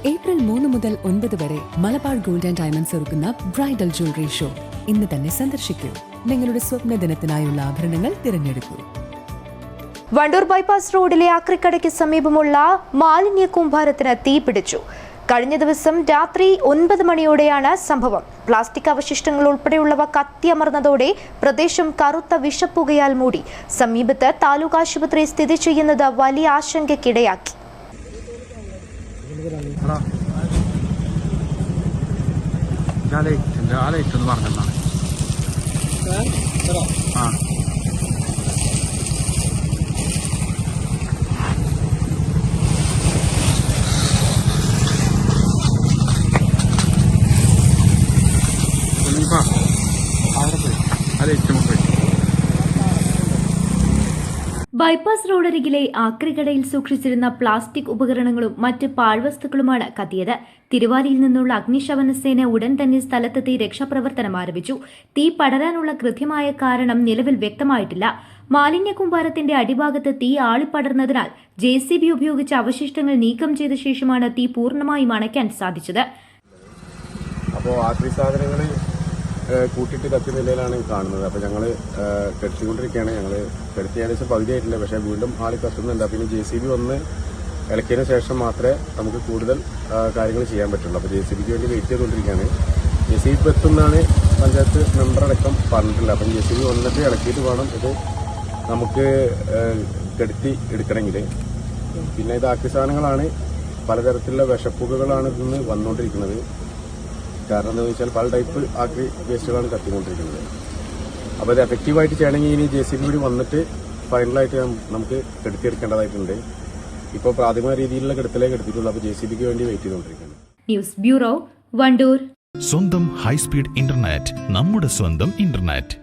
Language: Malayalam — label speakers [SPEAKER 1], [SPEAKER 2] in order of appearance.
[SPEAKER 1] ഏപ്രിൽ 3 മുതൽ 9 വരെ മലബാർ ഗോൾഡ് ആൻഡ് ഡയമണ്ട്സ് ഒരുക്കുന്ന ബ്രൈഡൽ ജ്വല്ലറി ഷോ ഇന്ന് തന്നെ സന്ദർശിക്കൂ. നിങ്ങളുടെ സ്വപ്ന ദിനത്തിനായുള്ള ആഭരണങ്ങൾ തിരഞ്ഞെടുക്കൂ.
[SPEAKER 2] വണ്ടൂർ ബൈപ്പാസ് റോഡിലെ ആക്രിക്കടയ്ക്ക് സമീപമുള്ള മാലിന്യ കൂമ്പാരത്തിന് തീപിടിച്ചു. കഴിഞ്ഞ ദിവസം രാത്രി 9 മണിയോടെയാണ് സംഭവം. പ്ലാസ്റ്റിക് അവശിഷ്ടങ്ങൾ ഉൾപ്പെടെയുള്ളവ കത്തിയമർന്നതോടെ പ്രദേശം കറുത്ത വിഷപ്പുകയാൽ മൂടി. സമീപത്ത് താലൂക്ക് ആശുപത്രി സ്ഥിതി ചെയ്യുന്നത് വലിയ ആശങ്കയ്ക്കിടയാക്കി. ബൈപ്പാസ് റോഡരികിലെ ആക്രിക്കടയിൽ സൂക്ഷിച്ചിരുന്ന പ്ലാസ്റ്റിക് ഉപകരണങ്ങളും മറ്റ് പാഴ്വസ്തുക്കളുമാണ് കത്തിയത്. തിരുവാലിയിൽ നിന്നുള്ള അഗ്നിശമന സേന ഉടൻ തന്നെ സ്ഥലത്തെത്തി രക്ഷാപ്രവർത്തനം ആരംഭിച്ചു. തീ പടരാനുള്ള കൃത്യമായ കാരണം നിലവിൽ വ്യക്തമായിട്ടില്ല. മാലിന്യ കൂമ്പാരത്തിന്റെ അടിഭാഗത്ത് തീ ആളിപ്പടർന്നതിനാൽ JCB ഉപയോഗിച്ച് അവശിഷ്ടങ്ങൾ നീക്കം ചെയ്ത ശേഷമാണ് തീ പൂർണ്ണമായും അണയ്ക്കാൻ സാധിച്ചത്.
[SPEAKER 3] കൂട്ടിയിട്ട് കത്തിയ നിലയിലാണ് കാണുന്നത്. അപ്പോൾ ഞങ്ങൾ കെടുത്തിക്കൊണ്ടിരിക്കുകയാണ്. ഞങ്ങൾ കെടുത്തി ഏകദേശം പകുതിയായിട്ടില്ല, പക്ഷേ വീണ്ടും ആൾ കത്തുന്നുണ്ട്. പിന്നെ JCB വന്ന് ഇളക്കിയതിന് ശേഷം മാത്രമേ നമുക്ക് കൂടുതൽ കാര്യങ്ങൾ ചെയ്യാൻ പറ്റുള്ളൂ. അപ്പോൾ JCBക്ക് വേണ്ടി വെയിറ്റ് ചെയ്തുകൊണ്ടിരിക്കുകയാണ്. JCB എത്തുന്നതാണ് പഞ്ചായത്ത് മെമ്പറടക്കം പറഞ്ഞിട്ടുള്ളത്. അപ്പം JCB വന്നിട്ട് ഇളക്കിയിട്ട് വേണം ഇത് നമുക്ക് കെടുത്തി എടുക്കണമെങ്കിൽ. പിന്നെ ഇത് ആക്രി സാധനങ്ങളാണ്, പലതരത്തിലുള്ള വിഷപ്പുകകളാണ് ഇതിന്ന് വന്നുകൊണ്ടിരിക്കുന്നത്. കാരണം എന്താണെന്ന് വെച്ചാൽ പല ടൈപ്പ് ആക്രി വേസ്റ്റുകളാണ് കത്തിക്കൊണ്ടിരിക്കുന്നത്. അപ്പോൾ ഇത് എഫക്റ്റീവായിട്ട് ചെയ്യണമെങ്കിൽ ഇനി JCB കൂടി വന്നിട്ട് ഫൈനലായിട്ട് നമുക്ക് കെടുത്തിയെടുക്കേണ്ടതായിട്ടുണ്ട്. ഇപ്പോൾ പ്രാഥമിക രീതിയിലുള്ള കെടുത്തലേ കെടുത്തിട്ടുള്ളൂ. അപ്പോൾ JCBക്ക് വേണ്ടി വെയിറ്റ് ചെയ്തുകൊണ്ടിരിക്കുകയാണ്.
[SPEAKER 2] News bureau, Wandoor.
[SPEAKER 4] സ്വന്തം ഹൈസ്പീഡ് ഇന്റർനെറ്റ്, നമ്മുടെ സ്വന്തം ഇന്റർനെറ്റ്.